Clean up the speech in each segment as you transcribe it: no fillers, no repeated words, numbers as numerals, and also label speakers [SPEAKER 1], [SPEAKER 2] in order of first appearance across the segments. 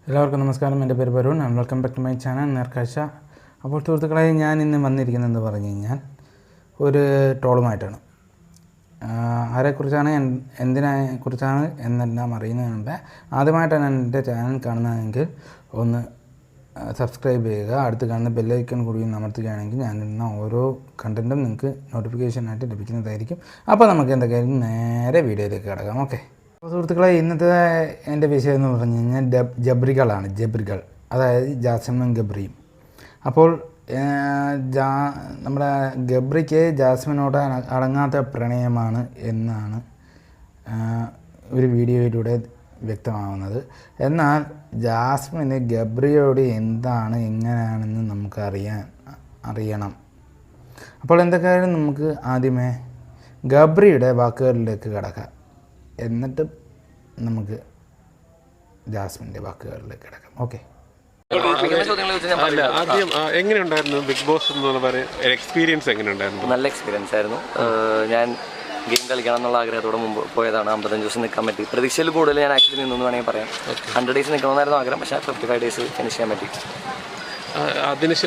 [SPEAKER 1] എല്ലാവർക്കും നമസ്കാരം. എൻ്റെ പേര് Varun and welcome back to my channel നേർക്കാഴ്ച. അപ്പോൾ സുഹൃത്തുക്കളെ, ഞാൻ ഇന്ന് വന്നിരിക്കുന്നതെന്ന് പറഞ്ഞു കഴിഞ്ഞാൽ ഒരു ട്രോളുമായിട്ടാണ്. ആരെക്കുറിച്ചാണ് എന്തിനെക്കുറിച്ചാണ് എന്നെല്ലാം അറിയുന്നതിന് മുമ്പേ ആദ്യമായിട്ടാണ് എൻ്റെ ചാനൽ കാണുന്നതെങ്കിൽ ഒന്ന് സബ്സ്ക്രൈബ് ചെയ്യുക. അടുത്ത് കാണുന്ന ബെല്ലൈക്കൺ കൂടി അമർത്തുകയാണെങ്കിൽ ഞാനിടുന്ന ഓരോ കണ്ടൻറ്റും നിങ്ങൾക്ക് നോട്ടിഫിക്കേഷനായിട്ട് ലഭിക്കുന്നതായിരിക്കും. അപ്പോൾ നമുക്ക് എന്തൊക്കെയായാലും നേരെ വീഡിയോയിലേക്ക് കിടക്കാം. ഓക്കെ. അപ്പോൾ സുഹൃത്തുക്കളെ, ഇന്നത്തെ എൻ്റെ വിഷയം എന്ന് പറഞ്ഞു കഴിഞ്ഞാൽ ജബ്രികൾ, അതായത് ജാസ്മിനും ഗബ്രിയും. അപ്പോൾ നമ്മുടെ ഗബ്രിക്ക് ജാസ്മിനോട് അടങ്ങാത്ത പ്രണയമാണ് എന്നാണ് ഒരു വീഡിയോയിലൂടെ വ്യക്തമാവുന്നത്. എന്നാൽ ജാസ്മിന് ഗബ്രിയോട് എന്താണ് എങ്ങനെയാണെന്ന് നമുക്ക് അറിയണം. അപ്പോൾ എന്തൊക്കെയായാലും നമുക്ക് ആദ്യമേ ഗബ്രിയുടെ വാക്കുകളിലേക്ക് കടക്കാം, എന്നിട്ട് നമുക്ക് ജാസ്മിൻ്റെ വാക്കുകളിലേക്ക് കിടക്കാം. ഓക്കെ.
[SPEAKER 2] ആദ്യം എങ്ങനെയുണ്ടായിരുന്നു ബിഗ് ബോസ് എന്നുള്ള എക്സ്പീരിയൻസ്? എങ്ങനെയുണ്ടായിരുന്നു?
[SPEAKER 3] നല്ല എക്സ്പീരിയൻസ് ആയിരുന്നു. ഞാൻ ഗെയിം കളിക്കണം എന്നുള്ള ആഗ്രഹത്തോടെ മുമ്പ് പോയതാണ്. 55 ദിവസം നിൽക്കാൻ പറ്റി. പ്രതീക്ഷയിൽ കൂടുതൽ ഞാൻ ആക്ച്വലി നിന്നു വേണമെങ്കിൽ പറയാം. 100 ഡേയ്സ് നിൽക്കണമെന്നായിരുന്നു ആഗ്രഹം, പക്ഷേ 55 ഡേയ്സ് ഫിനിഷ് ചെയ്യാൻ പറ്റി.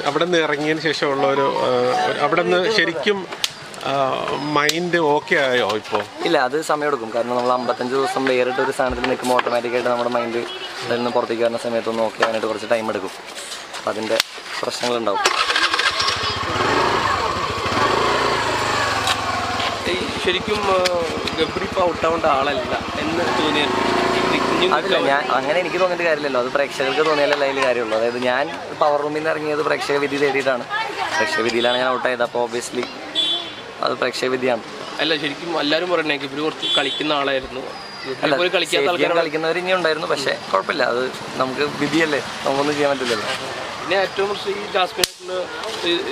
[SPEAKER 2] അവിടെ നിന്ന് ഇറങ്ങിയതിന് ശേഷമുള്ള അവിടെ നിന്ന് ശരിക്കും മൈൻഡ് ഓക്കെ ആയോ? ഇപ്പോൾ
[SPEAKER 3] ഇല്ല, അത് സമയമെടുക്കും. കാരണം നമ്മൾ 55 ദിവസം വേറിട്ട് ഒരു സ്ഥാനത്തിൽ നിൽക്കുമ്പോൾ ഓട്ടോമാറ്റിക്കായിട്ട് നമ്മുടെ മൈൻഡ് അതിൽ നിന്ന് പുറത്തേക്ക് വരുന്ന സമയത്തൊന്നും ഓക്കെ ആകാനായിട്ട് കുറച്ച് ടൈം എടുക്കും. അപ്പം അതിൻ്റെ പ്രശ്നങ്ങളുണ്ടാവും.
[SPEAKER 4] ശരിക്കും ഗബ്രി ഇപ്പോൾ ഔട്ടാവേണ്ട ആളല്ല എന്ന് തോന്നിയത്
[SPEAKER 3] അതില്ല. ഞാൻ അങ്ങനെ എനിക്ക് തോന്നിയിട്ട് കാര്യമില്ലല്ലോ, അത് പ്രേക്ഷകർക്ക് തോന്നിയാലല്ല അതിൽ കാര്യമുള്ളൂ. അതായത് ഞാൻ പവർ റൂമിൽ നിന്ന് ഇറങ്ങിയത് പ്രേക്ഷക വിധി തേടിയിട്ടാണ്. പ്രേക്ഷക വിധിയിലാണ് ഞാൻ ഔട്ടായത്. അപ്പോൾ ഓബിയസ്ലി അത് പ്രേക്ഷക വിധിയാണ്.
[SPEAKER 4] അല്ല, ശരിക്കും എല്ലാവരും പറയണേ ഗബ്രി കുറച്ച് കളിക്കുന്ന ആളായിരുന്നു.
[SPEAKER 3] കളിക്കുന്നവർ ഇനി ഉണ്ടായിരുന്നു, പക്ഷേ കുഴപ്പമില്ല. അത് നമുക്ക് വിധിയല്ലേ, നമുക്കൊന്നും ചെയ്യാൻ പറ്റില്ലല്ലോ.
[SPEAKER 4] പിന്നെ ഏറ്റവും കുറച്ച് ഈ ജാസ്മിനായിട്ടുള്ള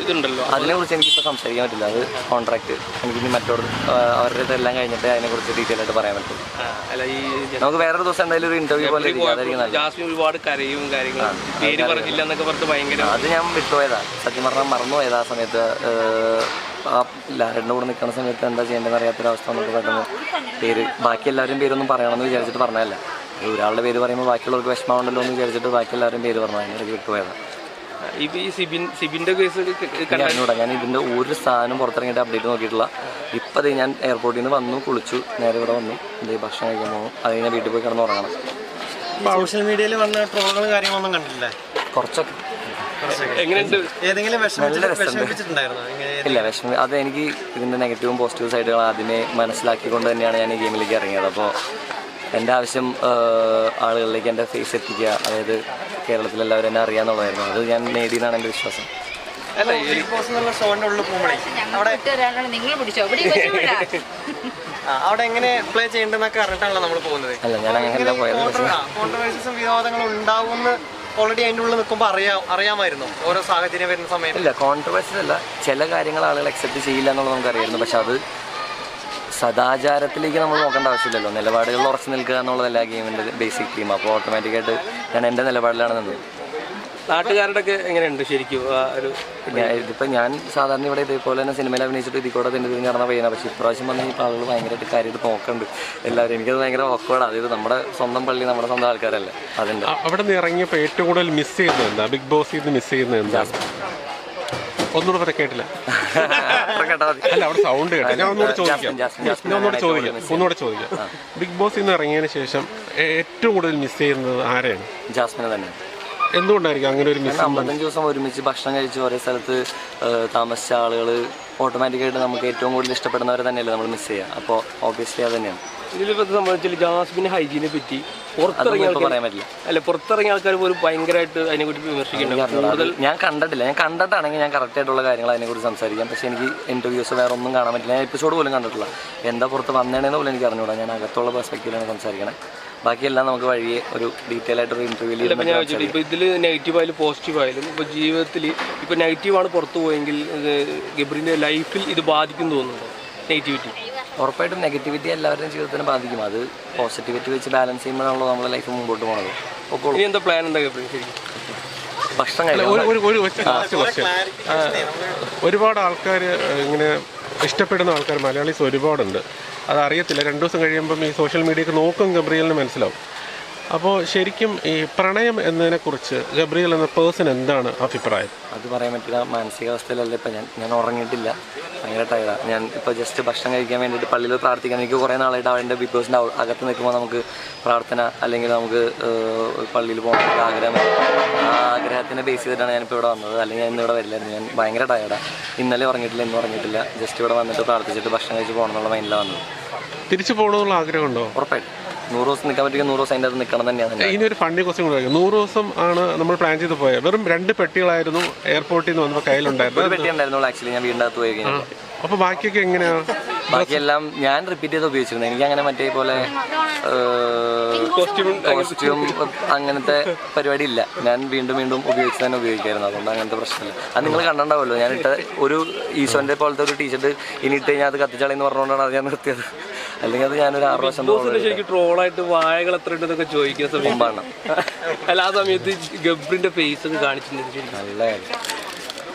[SPEAKER 4] ഇതുണ്ടല്ലോ,
[SPEAKER 3] അതിനെക്കുറിച്ച് എനിക്കിപ്പോൾ സംസാരിക്കാൻ പറ്റില്ല. അത് കോൺട്രാക്ട് എനിക്കിനി അവരുടെ ഇതെല്ലാം കഴിഞ്ഞിട്ട് അതിനെക്കുറിച്ച് ഡീറ്റെയിൽ ആയിട്ട് പറയാൻ പറ്റും.
[SPEAKER 4] അല്ല, ഈ
[SPEAKER 3] നമുക്ക് വേറൊരു ദിവസം എന്തായാലും ഒരു ഇന്റർവ്യൂ പോലെ
[SPEAKER 4] ജാസ്മിൻ ഒരുപാട് കരയും കാര്യങ്ങളും പേര് പറഞ്ഞില്ല എന്നൊക്കെ പറഞ്ഞിട്ട് ഭയങ്കര
[SPEAKER 3] അത് ഞാൻ വിട്ടുപോയതാ. സത്യം പറഞ്ഞാൽ മറന്നുപോയതാ. ആ സമയത്ത് ലാരൻ്റെ കൂടെ നിൽക്കുന്ന സമയത്ത് എന്താ ചെയ്യേണ്ടതെന്ന് അറിയാത്തൊരവസ്ഥ വന്നിട്ട് പെട്ടെന്ന് ബാക്കി എല്ലാവരും പേരൊന്നും പറയണമെന്ന് വിചാരിച്ചിട്ട് പറഞ്ഞതല്ല. ഒരാളുടെ പേര് പറയുമ്പോൾ ബാക്കിയുള്ളവർക്ക് വിഷമമുണ്ടല്ലോ എന്ന് വിചാരിച്ചിട്ട് ബാക്കി എല്ലാവരും പേര് പറഞ്ഞു. അതിനിടയ്ക്ക് വിട്ടുപോയതാണ്.
[SPEAKER 4] ഈ സിബിൻ്റെ കേസ്
[SPEAKER 3] കണ്ടൂടാ. ഞാൻ ഇതിൻ്റെ ഒരു സാധനം പുറത്തിറങ്ങിയിട്ട് അപ്ഡേറ്റ് നോക്കിയിട്ടില്ല. ഇപ്പം അതേ ഞാൻ എയർപോർട്ടിൽ നിന്ന് വന്നു, കുളിച്ചു, നേരെ ഇവിടെ വന്നു, എന്തെങ്കിലും ഭക്ഷണം കഴിക്കാൻ പോകും. അത് കഴിഞ്ഞാൽ വീട്ടിൽ പോയി കിടന്ന് ഉറങ്ങണം.
[SPEAKER 5] സോഷ്യൽ മീഡിയയിൽ വന്ന ട്രോളുകളും കാര്യങ്ങളൊന്നും കണ്ടില്ലേ?
[SPEAKER 3] കുറച്ചൊക്കെ. ഇല്ല, വിഷമം അത് എനിക്ക് ഇതിൻ്റെ നെഗറ്റീവും പോസിറ്റീവ് സൈഡുകൾ ആദ്യമേ മനസ്സിലാക്കിക്കൊണ്ട് തന്നെയാണ് ഞാൻ ഈ ഗെയിമിലേക്ക് ഇറങ്ങിയത്. അപ്പോൾ എൻ്റെ ആവശ്യം ആളുകളിലേക്ക് എൻ്റെ ഫേസ് എത്തിക്കുക, അതായത് കേരളത്തിലെല്ലാവരും എന്നെ അറിയാമെന്നുള്ളതായിരുന്നു. അത് ഞാൻ നേടിയെന്നാണ് എൻ്റെ വിശ്വാസം.
[SPEAKER 5] അവിടെ എങ്ങനെ പ്ലേ ചെയ്യേണ്ടതെന്നൊക്കെ അറിഞ്ഞിട്ടാണല്ലോ നമ്മൾ പോകുന്നത്.
[SPEAKER 3] അല്ല, ഞാൻ അങ്ങനെയല്ല പോയത്.
[SPEAKER 5] കോൺട്രവേഴ്സീസും വിവാദങ്ങളും ഉണ്ടാവുമെന്ന് ഓൾറെഡി അതിൻ്റെ ഉള്ളിൽ നിൽക്കുമ്പോൾ അറിയാമായിരുന്നു ഓരോ സാഹചര്യം വരുന്ന സമയത്ത്?
[SPEAKER 3] ഇല്ല, കോൺട്രവേഴ്സീസ് അല്ല. ചില കാര്യങ്ങൾ ആളുകൾ അക്സെപ്റ്റ് ചെയ്യില്ല എന്നുള്ളത് നമുക്കറിയായിരുന്നു. പക്ഷെ അത് സദാചാരത്തിലേക്ക് നമ്മൾ നോക്കേണ്ട ആവശ്യമില്ലല്ലോ. നിലപാടുകളിൽ ഉറച്ചു നിൽക്കുക എന്നുള്ളതല്ല ഗെയിമിൻ്റെ ബേസിക് തീം. അപ്പോൾ ഓട്ടോമാറ്റിക്കായിട്ട് ഞാൻ എൻ്റെ നിലപാടിലാണ് നിന്നത്.
[SPEAKER 4] നാട്ടുകാരുടെ ഒക്കെ എങ്ങനെയുണ്ട് ശരിക്കും?
[SPEAKER 3] ഇതിപ്പോൾ ഞാൻ സാധാരണ ഇവിടെ ഇതേപോലെ തന്നെ സിനിമയിൽ അഭിനയിച്ചിട്ട് ഇതിൽ കൂടെ തിരിഞ്ഞ് നടന്ന പയ്യനാണ്. പക്ഷേ ഇപ്രാവശ്യം വന്ന് ഇപ്പോൾ ആളുകൾ ഭയങ്കരമായിട്ട് കാര്യമായിട്ട് നോക്കുന്നുണ്ട് എല്ലാവരും. എനിക്കത് ഭയങ്കര ഓക്വേർഡ്. അതായത് നമ്മുടെ സ്വന്തം പള്ളി, നമ്മുടെ സ്വന്തം ആൾക്കാരല്ലേ. അതിൻ്റെ അവിടെ
[SPEAKER 2] നിന്ന് ഇറങ്ങിയപ്പോൾ ഏറ്റവും കൂടുതൽ മിസ് ചെയ്യുന്നത് എന്താ? ബിഗ് ബോസിൽ നിന്ന് മിസ് ചെയ്യുന്നത് എന്താ? ഒന്നുകൂടെ പറയാൻ കേട്ടില്ല. അല്ല, അവിടെ സൗണ്ട് കേട്ടോ. ഞാൻ ഒന്നുകൂടെ ചോദിക്കാം. ബിഗ് ബോസിൽ നിന്ന് ഇറങ്ങിയതിന് ശേഷം ഏറ്റവും കൂടുതൽ മിസ് ചെയ്യുന്നത് ആരെയാണ്?
[SPEAKER 3] ജാസ്മിനെ തന്നെ.
[SPEAKER 2] എന്തുകൊണ്ടായിരിക്കും അങ്ങനെ ഒരു മിസ്?
[SPEAKER 3] 55 ദിവസം ഒരുമിച്ച് ഭക്ഷണം കഴിച്ച് ഒരേ സ്ഥലത്ത് താമസിച്ച ആളുകൾ ഓട്ടോമാറ്റിക്കായിട്ട് നമുക്ക് ഏറ്റവും കൂടുതൽ ഇഷ്ടപ്പെടുന്നവരെ തന്നെയല്ലേ നമ്മൾ മിസ് ചെയ്യുക. അപ്പോൾ ഓബിയസ്ലി അത് തന്നെയാണ്.
[SPEAKER 4] ഇതിലിപ്പോൾ സംബന്ധിച്ചാൽ ജാസ്മിന് ഹൈജീനെ പറ്റി
[SPEAKER 3] പറയാൻ പറ്റില്ല.
[SPEAKER 4] അല്ല, പുറത്തിറങ്ങിയ ആൾക്കാർ പോലും ഭയങ്കരമായിട്ട് അതിനെക്കുറിച്ച് വിമർശിക്കുന്നുണ്ട്.
[SPEAKER 3] ഞാൻ കണ്ടിട്ടില്ല. ഞാൻ കണ്ടിട്ടാണെങ്കിൽ ഞാൻ കറക്റ്റായിട്ടുള്ള കാര്യങ്ങൾ അതിനെക്കുറിച്ച് സംസാരിക്കാം. പക്ഷേ എനിക്ക് ഇൻ്റർവ്യൂസ് വേറെ ഒന്നും കാണാൻ പറ്റില്ല. ഞാൻ എപ്പിസോഡ് പോലും കണ്ടിട്ടില്ല. എന്താ പുറത്ത് വന്നേണെന്ന് പോലും എനിക്ക് അറിഞ്ഞുകൂടാ. ഞാൻ അകത്തുള്ള പെർസ്പെക്റ്റീവിലാണ് സംസാരിക്കണം. ബാക്കിയെല്ലാം നമുക്ക് വഴിയെ ഒരു ഡീറ്റെയിൽ ആയിട്ടൊരു ഇൻ്റർവ്യൂവിൽ.
[SPEAKER 4] ഇപ്പോൾ ഇതിൽ നെഗറ്റീവായാലും പോസിറ്റീവായാലും ഇപ്പോൾ ജീവിതത്തിൽ ഇപ്പോൾ നെഗറ്റീവാണ് പുറത്തു പോയെങ്കിൽ ഗബ്രിൻ്റെ ലൈഫിൽ ഇത് ബാധിക്കും തോന്നുന്നുണ്ടോ? നെഗറ്റിവിറ്റി
[SPEAKER 3] ഉറപ്പായിട്ടും നെഗറ്റിവിറ്റി എല്ലാവരുടെയും ജീവിതത്തിനെ ബാധിക്കും. അത് പോസിറ്റിവിറ്റി വെച്ച് ബാലൻസ് ചെയ്യുമ്പോഴാണല്ലോ നമ്മുടെ ലൈഫ് മുമ്പോട്ട് പോകുന്നത്.
[SPEAKER 4] അപ്പോൾ എന്താ പ്ലാൻ എന്താ ഗബ്രി? ശരി,
[SPEAKER 3] ഭക്ഷണം
[SPEAKER 2] ഒരുപാട് ആൾക്കാർ ഇങ്ങനെ ഇഷ്ടപ്പെടുന്ന ആൾക്കാർ മലയാളീസ് ഒരുപാടുണ്ട്. അതറിയത്തില്ല. 2 ദിവസം കഴിയുമ്പം ഈ സോഷ്യൽ മീഡിയക്ക് നോക്കും ഗബ്രിയലിന് മനസ്സിലാവും. അപ്പോൾ ശരിക്കും ഈ പ്രണയം എന്നതിനെക്കുറിച്ച് ഗബ്രിയേൽ എന്ന പേഴ്സൺ എന്താണ് അഭിപ്രായം?
[SPEAKER 3] അത് പറയാൻ പറ്റില്ല. മാനസികാവസ്ഥയിലല്ല ഇപ്പം ഞാൻ ഉറങ്ങിയിട്ടില്ല, ഭയങ്കര ടയർഡാണ്. ഞാൻ ഇപ്പോൾ ജസ്റ്റ് ഭക്ഷണം കഴിക്കാൻ വേണ്ടിയിട്ട് പള്ളിയിൽ പ്രാർത്ഥിക്കാൻ എനിക്ക് കുറേ നാളായിട്ട് അവൻ്റെ ബിഗ് ബോസിൻ്റെ അകത്ത് നിൽക്കുമ്പോൾ നമുക്ക് പ്രാർത്ഥന അല്ലെങ്കിൽ നമുക്ക് പള്ളിയിൽ പോകാൻ ആഗ്രഹം. ആ ആഗ്രഹത്തിനെ ബേസ് ചെയ്തിട്ടാണ് ഞാനിപ്പോൾ ഇവിടെ വന്നത്, അല്ലെങ്കിൽ ഞാൻ ഇന്നിവിടെ വരില്ലായിരുന്നു. ഞാൻ ഭയങ്കര ടയർഡാണ്. ഇന്നലെ ഉറങ്ങിയിട്ടില്ല, ഇന്നും ഉറങ്ങിയിട്ടില്ല. ജസ്റ്റ് ഇവിടെ വന്നിട്ട് പ്രാർത്ഥിച്ചിട്ട് ഭക്ഷണം കഴിച്ച് പോകണം എന്നുള്ള മൈൻഡിലാണ് വന്നത്.
[SPEAKER 2] തിരിച്ചു പോകണമെന്നുള്ള ആഗ്രഹമുണ്ടോ?
[SPEAKER 3] ഉറപ്പായിട്ടും 100 ദിവസം നിൽക്കാൻ പറ്റുമെങ്കിൽ 100 ദിവസം അതിൻ്റെ അത് നിൽക്കണം തന്നെയാണ്.
[SPEAKER 2] ഇനി ഒരു ഫണ്ടി ക്വസ്റ്റ്യൻ കൂടെ 100 ദിവസം ആണ് നമ്മൾ പ്ലാൻ ചെയ്ത് പോയത്. വെറും 2 പെട്ടികളായിരുന്നു എയർപോർട്ടിൽ നിന്ന് വന്നപ്പോൾ കയ്യിലുണ്ടായിരുന്നു.
[SPEAKER 3] ഒരു പെട്ടി ഉണ്ടായിരുന്നുള്ളൂ ആക്ച്വലി. ഞാൻ വീടിൻ്റെ അകത്ത് പോയി കഴിഞ്ഞാൽ
[SPEAKER 2] അപ്പോൾ ബാക്കിയൊക്കെ എങ്ങനെയാണ്?
[SPEAKER 3] ബാക്കിയെല്ലാം ഞാൻ റിപ്പീറ്റ് ചെയ്ത് ഉപയോഗിച്ചിരുന്നത്. എനിക്ക് അങ്ങനെ മറ്റേ പോലെ കോസ്റ്റ്യൂം അങ്ങനത്തെ പരിപാടി ഇല്ല. ഞാൻ വീണ്ടും വീണ്ടും ഉപയോഗിച്ച് തന്നെ ഉപയോഗിക്കായിരുന്നു. അതുകൊണ്ട് അങ്ങനത്തെ പ്രശ്നമില്ല. അത് നിങ്ങൾ കണ്ടിട്ടുണ്ടാവുമല്ലോ, ഞാനിട്ട ഒരു ഈശോന്റെ പോലത്തെ ഒരു ടീഷർട്ട് ഇനി ഇട്ട് കഴിഞ്ഞാൽ അത് കത്തിച്ചാളെന്ന് പറഞ്ഞുകൊണ്ടാണ് അത് ഞാൻ നിർത്തിയത്. അല്ലെങ്കിൽ അത് ഞാനൊരു 6 വർഷം
[SPEAKER 4] ശരിക്കും ട്രോളായിട്ട് വാഴകൾ എത്ര ഉണ്ടെന്നൊക്കെ ചോദിക്കുന്ന സമയത്താണ്. അല്ല, ആ സമയത്ത് ഗബ്രിന്റെ ഫേസ് ഒക്കെ കാണിച്ചിട്ടുണ്ട്.
[SPEAKER 3] നല്ല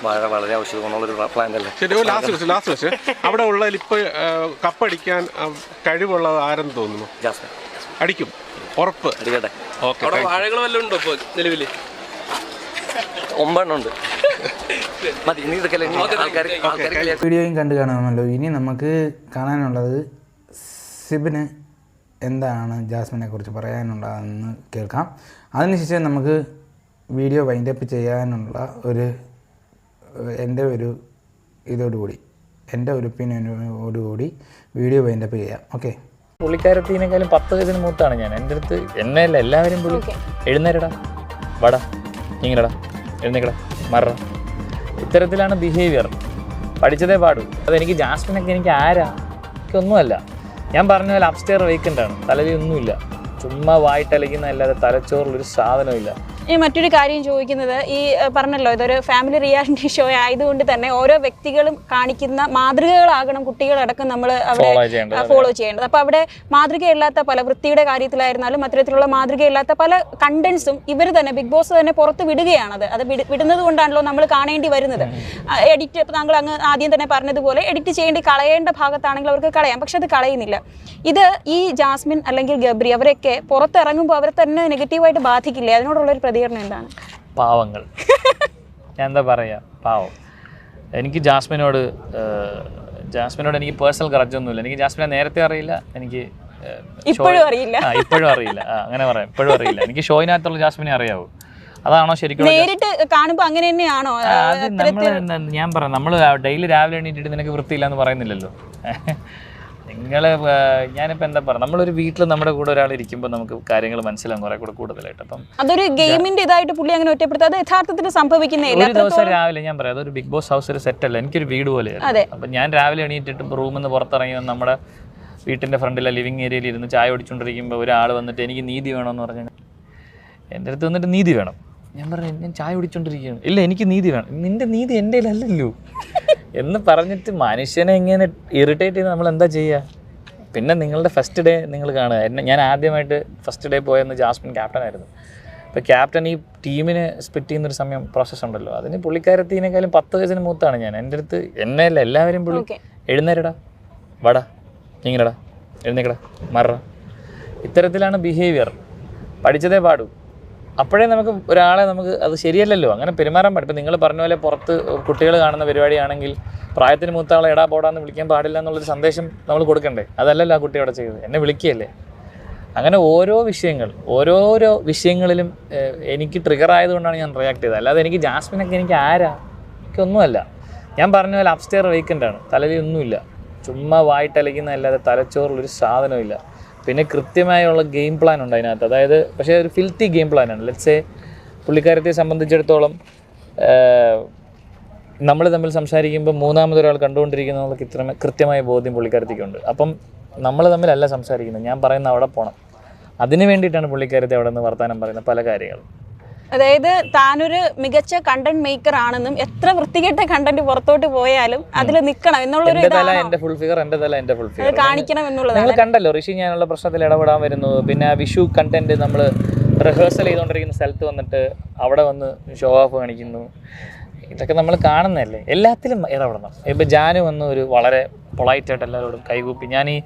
[SPEAKER 3] വാഴ വളരെ ഔഷധ ഗുണമുള്ളൊരു പ്ലാന്റ് അല്ലേ.
[SPEAKER 2] ശരി, ലാസ്റ്റ് വെച്ച് അവിടെ ഉള്ള ഇപ്പോൾ കപ്പടിക്കാൻ കഴിവുള്ളത് ആരെന്ന് തോന്നുന്നു?
[SPEAKER 3] ജാസ്മിൻ
[SPEAKER 2] അടിക്കും, ഉറപ്പ്
[SPEAKER 3] അടിക്കട്ടെ.
[SPEAKER 2] ഓക്കെ.
[SPEAKER 4] അവിടെ വാഴകൾ വല്ലതും ഉണ്ടോ ഇപ്പോൾ നിലവിൽ?
[SPEAKER 3] 9 ഉണ്ട്. മതി, ഇനി ഇതൊക്കെ ആൾക്കാർ
[SPEAKER 1] വീഡിയോയും കണ്ടു കാണാമല്ലോ. ഇനി നമുക്ക് കാണാനുള്ളത് സിബിന് എന്താണ് ജാസ്മിനെ കുറിച്ച് പറയാനുള്ളതെന്ന് കേൾക്കാം. അതിനുശേഷം നമുക്ക് വീഡിയോ വൈൻഡപ്പ് ചെയ്യാനുള്ള എൻ്റെ ഒരു ഒപ്പീനിയനോടുകൂടി വീഡിയോ വൈൻഡപ്പ് ചെയ്യാം. ഓക്കെ.
[SPEAKER 6] പുള്ളിക്കാരത്തിനേക്കാളും 10 വയസ്സിന് മൂത്താണ് ഞാൻ. എൻ്റെ അടുത്ത് എന്നെയല്ല എല്ലാവരും പുള്ളി എഴുന്നേരടാ, വടാ, ഇങ്ങനെടാ, എഴുന്നേക്കടാ, മറ, ഇത്തരത്തിലാണ് ബിഹേവിയർ. പഠിച്ചതേ പാടൂ. അതെനിക്ക് ജാസ്മിനൊക്കെ എനിക്ക് ആരാ, എനിക്കൊന്നുമല്ല. ഞാൻ പറഞ്ഞ പോലെ അപ്സ്റ്റെയർ വേക്കൻ്റാണ്, തലയിൽ ഒന്നുമില്ല, ചുമ്മാ വായിട്ടലയ്ക്കുന്ന അല്ലാതെ തലച്ചോറിലൊരു സാധനമില്ല.
[SPEAKER 7] ഇനി മറ്റൊരു കാര്യം ചോദിക്കുന്നത്, ഈ പറഞ്ഞല്ലോ ഇതൊരു ഫാമിലി റിയാലിറ്റി ഷോ ആയതുകൊണ്ട് തന്നെ ഓരോ വ്യക്തികളും കാണിക്കുന്ന മാതൃകകളാകണം കുട്ടികളടക്കം നമ്മൾ അവിടെ ഫോളോ ചെയ്യേണ്ടത്. അപ്പോൾ അവിടെ മാതൃകയില്ലാത്ത പല വൃത്തിയുടെ കാര്യത്തിലായിരുന്നാലും അത്തരത്തിലുള്ള മാതൃകയില്ലാത്ത പല കണ്ടന്റ്സും ഇവർ തന്നെ ബിഗ് ബോസ് തന്നെ പുറത്ത് വിടുകയാണത്. അത് വിടുന്നത് കൊണ്ടാണല്ലോ നമ്മൾ കാണേണ്ടി വരുന്നത്. എഡിറ്റ് താങ്കൾ അങ്ങ് ആദ്യം തന്നെ പറഞ്ഞതുപോലെ എഡിറ്റ് കളയേണ്ട ഭാഗത്താണെങ്കിൽ അവർക്ക് കളയാം, പക്ഷെ അത് കളയുന്നില്ല. ഇത് ഈ ജാസ്മിൻ അല്ലെങ്കിൽ ഗബ്രി അവരൊക്കെ പുറത്തിറങ്ങുമ്പോൾ അവരെ തന്നെ നെഗറ്റീവായിട്ട് ബാധിക്കില്ലേ? അതിനോടുള്ളൊരു പ്രതികരണം എന്താണ്?
[SPEAKER 6] പാവങ്ങൾ. ഞാൻ എന്താ പറയുക, പാവം. എനിക്ക് ജാസ്മിനോട് എനിക്ക് പേഴ്സണൽ ഗ്രഡ്ജൊന്നുമില്ല. എനിക്ക് ജാസ്മിനെ നേരത്തെ അറിയില്ല, എനിക്ക്
[SPEAKER 7] ഇപ്പോഴും അറിയില്ല.
[SPEAKER 6] ഇപ്പോഴും അറിയില്ല, അങ്ങനെ പറയാം, ഇപ്പോഴും അറിയില്ല. എനിക്ക് ഷോയിനകത്തുള്ള ജാസ്മിനെ അറിയാവൂ. അതാണോ ശരിക്കും
[SPEAKER 7] നേരിട്ട് കാണുമ്പോൾ അങ്ങനെ തന്നെയാണോ?
[SPEAKER 6] ഞാൻ പറയാം, നമ്മൾ ഡെയിലി രാവിലെ എണീറ്റിട്ട് നിനക്ക് വൃത്തിയില്ല എന്ന് പറയുന്നില്ലല്ലോ. ഞാനിപ്പോൾ എന്താ പറയുക, നമ്മളൊരു വീട്ടിൽ നമ്മുടെ കൂടെ ഒരാൾ ഇരിക്കുമ്പോൾ നമുക്ക് കാര്യങ്ങൾ മനസ്സിലാകും കുറെ കൂടെ കൂടുതലായിട്ട്. അപ്പം
[SPEAKER 7] അതൊരു ഗെയിമിന്റെ ഇതായിട്ട് പുള്ളി അങ്ങനെ ഒറ്റപ്പെടുത്താതെ അത് യഥാർത്ഥത്തിൽ സംഭവിക്കുന്നില്ല.
[SPEAKER 6] ഒരു ദിവസം രാവിലെ ഞാൻ പറയാം, അതൊരു ബിഗ് ബോസ് ഹൗസ് ഒരു സെറ്റല്ല, എനിക്കൊരു വീട് പോലെയാണ്. അപ്പം ഞാൻ രാവിലെ എണീറ്റിട്ട് റൂമിൽ നിന്ന് പുറത്തിറങ്ങി നമ്മുടെ വീട്ടിൻ്റെ ഫ്രണ്ടിലെ ലിവിങ് ഏരിയയിൽ ഇരുന്ന് ചായ കുടിച്ചുകൊണ്ടിരിക്കുമ്പോൾ ഒരാൾ വന്നിട്ട് എനിക്ക് നീതി വേണമെന്ന് പറഞ്ഞാൽ എൻ്റെ അടുത്ത് വന്നിട്ട് നീതി വേണം. ഞാൻ പറഞ്ഞു, ഞാൻ ചായ കുടിച്ചുകൊണ്ടിരിക്കുകയാണ്. ഇല്ല, എനിക്ക് നീതി വേണം. നിൻ്റെ നീതി എൻ്റെ കയ്യിലല്ലല്ലോ എന്ന് പറഞ്ഞിട്ട് മനുഷ്യനെ ഇങ്ങനെ ഇറിറ്റേറ്റ് ചെയ്ത് നമ്മൾ എന്താ ചെയ്യുക? പിന്നെ നിങ്ങളുടെ ഫസ്റ്റ് ഡേ നിങ്ങൾ കാണുക. ഞാൻ ആദ്യമായിട്ട് ഫസ്റ്റ് ഡേ പോയെന്ന് ജാസ്മിൻ ക്യാപ്റ്റനായിരുന്നു. അപ്പോൾ ക്യാപ്റ്റൻ ഈ ടീമിനെ സ്പ്ലിറ്റ് ചെയ്യുന്നൊരു സമയം പ്രോസസ്സ് ഉണ്ടല്ലോ, അതിന് പുള്ളിക്കാരത്തിനേക്കാളും 10 വയസ്സിന് മൂത്താണ് ഞാൻ. എൻ്റെ അടുത്ത് എന്നെയല്ല എല്ലാവരും പുള്ളി എഴുന്നേരടാ, വടാ, ഇങ്ങനെടാ, എഴുന്നേക്കടാ, മറ, ഇത്തരത്തിലാണ് ബിഹേവിയർ. പഠിച്ചതേ പാടൂ. അപ്പോഴേ നമുക്ക് ഒരാളെ അത് ശരിയല്ലല്ലോ, അങ്ങനെ പെരുമാറാൻ പാടില്ല. ഇപ്പം നിങ്ങൾ പറഞ്ഞ പോലെ പുറത്ത് കുട്ടികൾ കാണുന്ന പരിപാടിയാണെങ്കിൽ പ്രായത്തിന് മൂത്താളെ എടാ പോടാന്ന് വിളിക്കാൻ പാടില്ല എന്നുള്ളൊരു സന്ദേശം നമ്മൾ കൊടുക്കണ്ടേ? അതല്ലല്ലോ ആ കുട്ടി അവിടെ ചെയ്തത്, എന്നെ വിളിക്കുകയല്ലേ. അങ്ങനെ ഓരോരോ വിഷയങ്ങളിലും എനിക്ക് ട്രിഗർ ആയതുകൊണ്ടാണ് ഞാൻ റിയാക്ട് ചെയ്തത്. അല്ലാതെ എനിക്ക് ജാസ്മിനൊക്കെ എനിക്ക് ആരാ, എനിക്കൊന്നുമല്ല. ഞാൻ പറഞ്ഞ പോലെ അപ്സ്റ്റെയർ വേക്കൻ്റാണ്, തലയിൽ ഒന്നുമില്ല, ചുമ്മാ വായിട്ടലയ്ക്കുന്ന അല്ലാതെ തലച്ചോറിലൊരു സാധനമില്ല. പിന്നെ കൃത്യമായുള്ള ഗെയിം പ്ലാൻ ഉണ്ട് അതിനകത്ത്. അതായത് പക്ഷേ ഒരു ഫിൽത്തി ഗെയിം പ്ലാനാണ്. ലെറ്റ്സ് പുള്ളിക്കാരത്തെ സംബന്ധിച്ചിടത്തോളം നമ്മൾ തമ്മിൽ സംസാരിക്കുമ്പോൾ മൂന്നാമതൊരാൾ കണ്ടുകൊണ്ടിരിക്കുന്ന കൃത്യമായ ബോധ്യം പുള്ളിക്കാരത്തേക്കുണ്ട്. അപ്പം നമ്മൾ തമ്മിലല്ല സംസാരിക്കുന്നത്, ഞാൻ പറയുന്ന അവിടെ പോകണം. അതിന് വേണ്ടിയിട്ടാണ് പുള്ളിക്കാരത്തെ അവിടെ നിന്ന് വർത്തമാനം പറയുന്നത് പല കാര്യങ്ങളും.
[SPEAKER 7] അതായത് താനൊരു മികച്ച കണ്ടന്റ് മേക്കർ ആണെന്നും എത്ര വൃത്തികെട്ട കണ്ടന്റ് പുറത്തോട്ട് പോയാലും അതിൽ നിൽക്കണം എന്നുള്ളൊരു
[SPEAKER 6] എന്റെ ഫുൾ ഫിഗർ
[SPEAKER 7] കാണിക്കണം എന്നുള്ളത്
[SPEAKER 6] നിങ്ങൾ കണ്ടല്ലോ. ഋഷി ഞാനുള്ള പ്രശ്നത്തിൽ ഇടപെടാൻ വരുന്നു. പിന്നെ വിഷു കണ്ടന്റ് നമ്മൾ റിഹേഴ്സൽ ചെയ്തുകൊണ്ടിരിക്കുന്ന സ്ഥലത്ത് വന്നിട്ട് അവിടെ വന്ന് ഷോ ഓഫ് കാണിക്കുന്നു. ഇതൊക്കെ നമ്മൾ കാണുന്നതല്ലേ. എല്ലാത്തിലും ഇടപെടണം. ഇപ്പം ജാനു വന്ന് ഒരു വളരെ പൊളൈറ്റായിട്ട് എല്ലാവരോടും കൈകൂപ്പി. ഞാൻ ഈ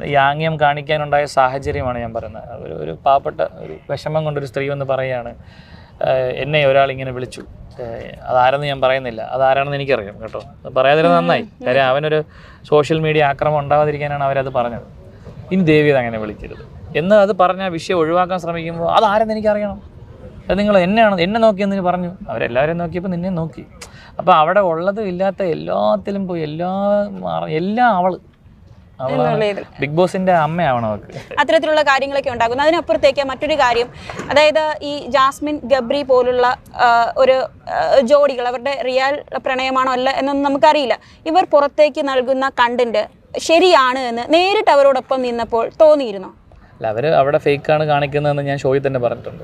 [SPEAKER 6] ഈ ആംഗ്യം കാണിക്കാനുണ്ടായ സാഹചര്യമാണ് ഞാൻ പറയുന്നത്. ഒരു പാവപ്പെട്ട ഒരു വിഷമം കൊണ്ടൊരു സ്ത്രീ വന്ന് പറയുകയാണ്, എന്നെ ഒരാളിങ്ങനെ വിളിച്ചു, അതാരെന്ന് ഞാൻ പറയുന്നില്ല, അതാരാണെന്ന് എനിക്കറിയാം കേട്ടോ, അത് പറയാതിരുന്നത് നന്നായി. കാര്യം അവനൊരു സോഷ്യൽ മീഡിയ ആക്രമണം ഉണ്ടാവാതിരിക്കാനാണ് അവരത് പറഞ്ഞത്. ഇനി ദേവിയത് അങ്ങനെ വിളിക്കരുത് എന്ന് അത് പറഞ്ഞ വിഷയം ഒഴിവാക്കാൻ ശ്രമിക്കുമ്പോൾ അതാരെന്ന് എനിക്കറിയണം, അത് നിങ്ങൾ എന്നെ നോക്കിയെന്ന് പറഞ്ഞു. അവരെല്ലാവരും നോക്കിയപ്പോൾ നിന്നെ നോക്കി. അപ്പോൾ അവിടെ ഉള്ളതും ഇല്ലാത്ത എല്ലാത്തിലും പോയി എല്ലാം അവള് ബിഗ് ബോസിന്റെ അമ്മയാവണം അവർക്ക്.
[SPEAKER 7] അത്തരത്തിലുള്ള കാര്യങ്ങളൊക്കെ ഉണ്ടാകുന്നു. അതിനപ്പുറത്തേക്ക് മറ്റൊരു കാര്യം, അതായത് ഈ ജാസ്മിൻ ഗബ്രി പോലുള്ള ഒരു ജോഡികൾ, അവരുടെ റിയൽ പ്രണയമാണോ അല്ല എന്നൊന്നും നമുക്കറിയില്ല. ഇവർ പുറത്തേക്ക് നൽകുന്ന കണ്ടന്റ് ശരിയാണ് എന്ന് നേരിട്ട് അവരോടൊപ്പം നിന്നപ്പോൾ തോന്നിയിരുന്നോ?
[SPEAKER 6] അല്ല, അവര് അവിടെ ഫേക്കാണ് കാണിക്കുന്നതെന്ന് ഞാൻ ഷോയിൽ തന്നെ പറഞ്ഞിട്ടുണ്ട്.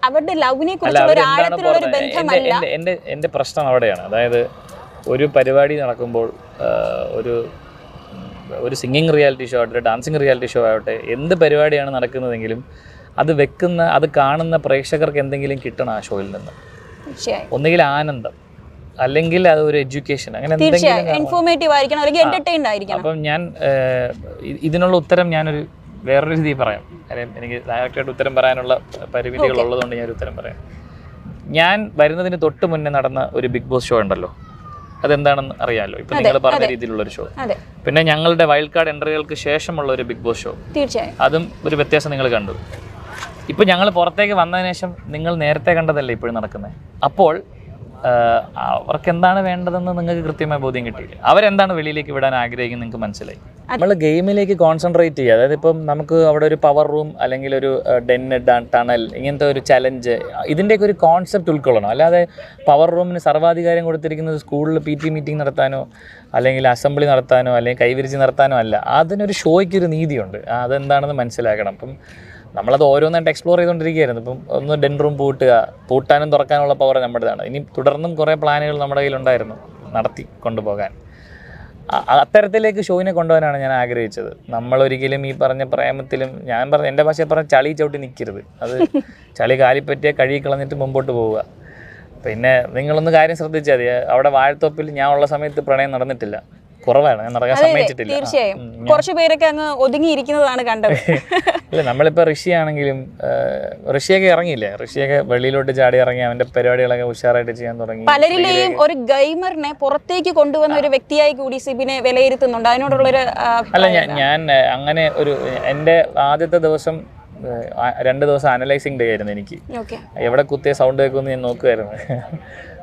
[SPEAKER 7] അവരുടെ ലവിനെ കുറിച്ചുള്ള ഒരു ആഴത്തിലുള്ള ഒരു ബന്ധമല്ല.
[SPEAKER 6] എന്റെ പ്രശ്നം അവിടെയാണ്. അതായത് ഒരു പരിപാടി നടക്കുമ്പോൾ ഒരു സിംഗിങ് റിയാലിറ്റി ഷോ ആവട്ടെ, ഡാൻസിങ് റിയാലിറ്റി ഷോ ആവട്ടെ, എന്ത് പരിപാടിയാണ് നടക്കുന്നതെങ്കിലും അത് കാണുന്ന പ്രേക്ഷകർക്ക് എന്തെങ്കിലും കിട്ടണം ആ ഷോയിൽ നിന്ന്. ഒന്നുകിൽ ആനന്ദം, അല്ലെങ്കിൽ അത് ഒരു എഡ്യൂക്കേഷൻ, അങ്ങനെ എന്തെങ്കിലും
[SPEAKER 7] ഇൻഫോർമേറ്റീവ് ആയിരിക്കണം, അല്ലെങ്കിൽ എന്റർടൈൻഡ് ആയിരിക്കണം.
[SPEAKER 6] അപ്പം ഞാൻ ഇതിനുള്ള ഉത്തരം ഞാനൊരു വേറൊരു രീതിയിൽ പറയാം. കാര്യം എനിക്ക് ഡയറക്റ്റായിട്ട് ഉത്തരം പറയാനുള്ള പരിമിതികൾ ഉള്ളതുകൊണ്ട് ഞാനൊരു ഉത്തരം പറയാം. ഞാൻ വരുന്നതിന് തൊട്ട് മുന്നേ നടന്ന ഒരു ബിഗ് ബോസ് ഷോ ഉണ്ടല്ലോ, അതെന്താണെന്ന് അറിയാമല്ലോ, ഇപ്പം നിങ്ങൾ പറഞ്ഞ രീതിയിലുള്ളൊരു ഷോ. പിന്നെ ഞങ്ങളുടെ വൈൽഡ് കാർഡ് എൻട്രികൾക്ക് ശേഷമുള്ള ഒരു ബിഗ് ബോസ് ഷോ,
[SPEAKER 7] തീർച്ചയായും
[SPEAKER 6] അതും ഒരു വ്യത്യാസം നിങ്ങൾ കണ്ടു. ഇപ്പം ഞങ്ങൾ പുറത്തേക്ക് വന്നതിന് ശേഷം നിങ്ങൾ നേരത്തെ കണ്ടതല്ലേ ഇപ്പോഴും നടക്കുന്നത്. അപ്പോൾ അവർക്ക് എന്താണ് വേണ്ടതെന്ന് നിങ്ങൾക്ക് കൃത്യമായ ബോധ്യം കിട്ടിയില്ല. അവരെന്താണ് വെളിയിലേക്ക് വിടാൻ ആഗ്രഹിക്കുന്നത് നിങ്ങൾക്ക് മനസ്സിലായി. നമ്മൾ ഗെയിമിലേക്ക് കോൺസെൻട്രേറ്റ് ചെയ്യുക. അതായത് ഇപ്പം നമുക്ക് അവിടെ ഒരു പവർ റൂം അല്ലെങ്കിൽ ഒരു ടണൽ, ഇങ്ങനത്തെ ഒരു ചലഞ്ച്, ഇതിൻ്റെയൊക്കെ ഒരു കോൺസെപ്റ്റ് ഉൾക്കൊള്ളണം. അല്ലാതെ പവർ റൂമിന് സർവാധികാരം കൊടുത്തിരിക്കുന്നത് സ്കൂളിൽ PT മീറ്റിംഗ് നടത്താനോ അല്ലെങ്കിൽ അസംബ്ലി നടത്താനോ അല്ലെങ്കിൽ കൈവിരിച്ച് നടത്താനോ അല്ല. അതിനൊരു ഷോയ്ക്കൊരു നീതിയുണ്ട്, അതെന്താണെന്ന് മനസ്സിലാക്കണം. അപ്പം നമ്മളത് ഓരോന്നായിട്ട് എക്സ്പ്ലോർ ചെയ്തുകൊണ്ടിരിക്കുകയായിരുന്നു. ഇപ്പം ഒന്ന് ഡെൻ റൂം പൂട്ടാനും തുറക്കാനുള്ള പവർ നമ്മുടേതാണ്. ഇനി തുടർന്നും കുറേ പ്ലാനുകൾ നമ്മുടെ കയ്യിലുണ്ടായിരുന്നു നടത്തി കൊണ്ടുപോകാൻ. അത്തരത്തിലേക്ക് ഷോയിനെ കൊണ്ടുപോകാനാണ് ഞാൻ ആഗ്രഹിച്ചത്. നമ്മളൊരിക്കലും ഈ പറഞ്ഞ പ്രേമത്തിലും, ഞാൻ പറഞ്ഞ എൻ്റെ ഭാഷയിൽ പറഞ്ഞ ചളി ചവിട്ടി നിൽക്കരുത്. അത് ചളി കാലിപ്പറ്റിയ കഴുകി കളഞ്ഞിട്ട് മുമ്പോട്ട് പോവുക. പിന്നെ നിങ്ങളൊന്ന് കാര്യം ശ്രദ്ധിച്ചാൽ മതി, അവിടെ വാഴത്തോപ്പിൽ ഞാൻ ഉള്ള സമയത്ത് പ്രണയം നടന്നിട്ടില്ല, കുറവാണ്, ഞാൻ നടക്കാൻ സമ്മതിച്ചിട്ടില്ല.
[SPEAKER 7] തീർച്ചയായും കുറച്ച് പേരൊക്കെ അങ്ങ് ഒതുങ്ങിയിരിക്കുന്നതാണ് കണ്ടത്.
[SPEAKER 6] ഇല്ല, നമ്മളിപ്പോൾ ഋഷിയാണെങ്കിലും ഋഷിയൊക്കെ ഇറങ്ങിയില്ലേ, ഋഷിയൊക്കെ വെളിയിലോട്ട് ചാടി ഇറങ്ങി അവൻ്റെ പരിപാടികളൊക്കെ ഉഷാറായിട്ട് ചെയ്യാൻ തുടങ്ങി.
[SPEAKER 7] പലരിലെയും ഒരു ഗെയിമറിനെ പുറത്തേക്ക് കൊണ്ടുവന്ന ഒരു വ്യക്തിയായി കൂടി സിബിനെ വിലയിരുത്തുന്നുണ്ട്. അതിനോടുള്ളൊരു
[SPEAKER 6] അല്ല, ഞാൻ അങ്ങനെ ഒരു എൻ്റെ ആദ്യത്തെ ദിവസം 2 ദിവസം അനലൈസിങ് ഡേ ആയിരുന്നു എനിക്ക്. എവിടെ കുത്തിയ സൗണ്ട് കേൾക്കുമെന്ന് ഞാൻ നോക്കുമായിരുന്നു.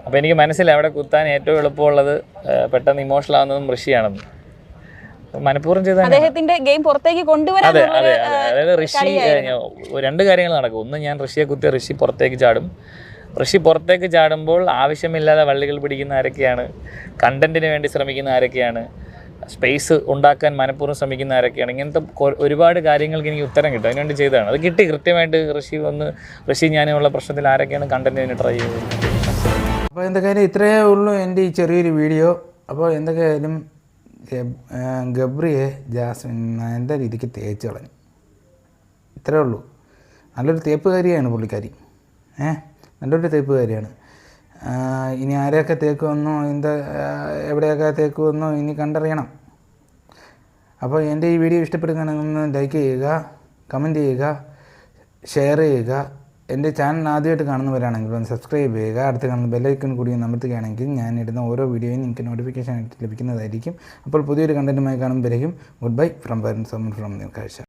[SPEAKER 6] അപ്പോൾ എനിക്ക് മനസ്സിലായി അവിടെ കുത്താൻ ഏറ്റവും എളുപ്പമുള്ളത് പെട്ടെന്ന് ഇമോഷണൽ ആവുന്നതും ഋഷിയാണെന്ന്. മനഃപൂർവ്വം ചെയ്ത
[SPEAKER 7] അദ്ദേഹത്തിന്റെ ഗെയിം പുറത്തേക്ക് കൊണ്ടുവരാൻ.
[SPEAKER 6] അതെ, അതായത് ഋഷി 2 കാര്യങ്ങൾ നടക്കും. ഒന്ന്, ഞാൻ ഋഷിയെ കുത്തിയ ഋഷി പുറത്തേക്ക് ചാടും. ഋഷി പുറത്തേക്ക് ചാടുമ്പോൾ ആവശ്യമില്ലാതെ വള്ളികൾ പിടിക്കുന്ന ആരൊക്കെയാണ്, കണ്ടന്റിന് വേണ്ടി ശ്രമിക്കുന്ന ആരൊക്കെയാണ്, സ്പേസ് ഉണ്ടാക്കാൻ മനഃപൂർവ്വം ശ്രമിക്കുന്ന ആരൊക്കെയാണ്, ഇങ്ങനത്തെ ഒരുപാട് കാര്യങ്ങൾക്ക് എനിക്ക് ഉത്തരം കിട്ടും. അതിനുവേണ്ടി ചെയ്തതാണ്. അത് കിട്ടി കൃത്യമായിട്ട്. ഋഷി ഞാനുള്ള പ്രശ്നത്തിൽ ആരൊക്കെയാണ് കണ്ടന്റിന് ട്രൈ ചെയ്തത്.
[SPEAKER 1] അപ്പോൾ എന്തൊക്കെയായാലും ഇത്രയേ ഉള്ളൂ എൻ്റെ ഈ ചെറിയൊരു വീഡിയോ. അപ്പോൾ എന്തൊക്കെയായാലും ഗബ്രിയെ ജാസ്മിൻ നല്ല രീതിക്ക് തേച്ച് കളഞ്ഞു, ഇത്രയേ ഉള്ളൂ. നല്ലൊരു തേപ്പുകാരിയാണ് പുള്ളിക്കാരി, നല്ലൊരു തേപ്പുകാരിയാണ്. ഇനി ആരെയൊക്കെ തേക്കുമെന്നോ എവിടെയൊക്കെ തേക്കുമെന്നോ ഇനി കണ്ടറിയണം. അപ്പോൾ എൻ്റെ ഈ വീഡിയോ ഇഷ്ടപ്പെടുകയാണെങ്കിൽ ഒന്ന് ലൈക്ക് ചെയ്യുക, കമൻറ്റ് ചെയ്യുക, ഷെയർ ചെയ്യുക. എൻ്റെ ചാനൽ ആദ്യമായിട്ട് കാണുന്നവരാണെങ്കിൽ ഒന്ന് സബ്സ്ക്രൈബ് ചെയ്യുക. അടുത്ത് കാണുന്ന ബെല്ലൈക്കൺ കൂടി അമർത്തുകയാണെങ്കിൽ ഞാൻ ഇടുന്ന ഓരോ വീഡിയോയും നിങ്ങൾക്ക് നോട്ടിഫിക്കേഷൻ ആയിട്ട് ലഭിക്കുന്നതായിരിക്കും. അപ്പോൾ പുതിയൊരു കണ്ടൻറ്റുമായി കാണുമ്പോഴേക്കും ഗുഡ് ബൈ ഫ്രം നീൽക്കാഴ്ച.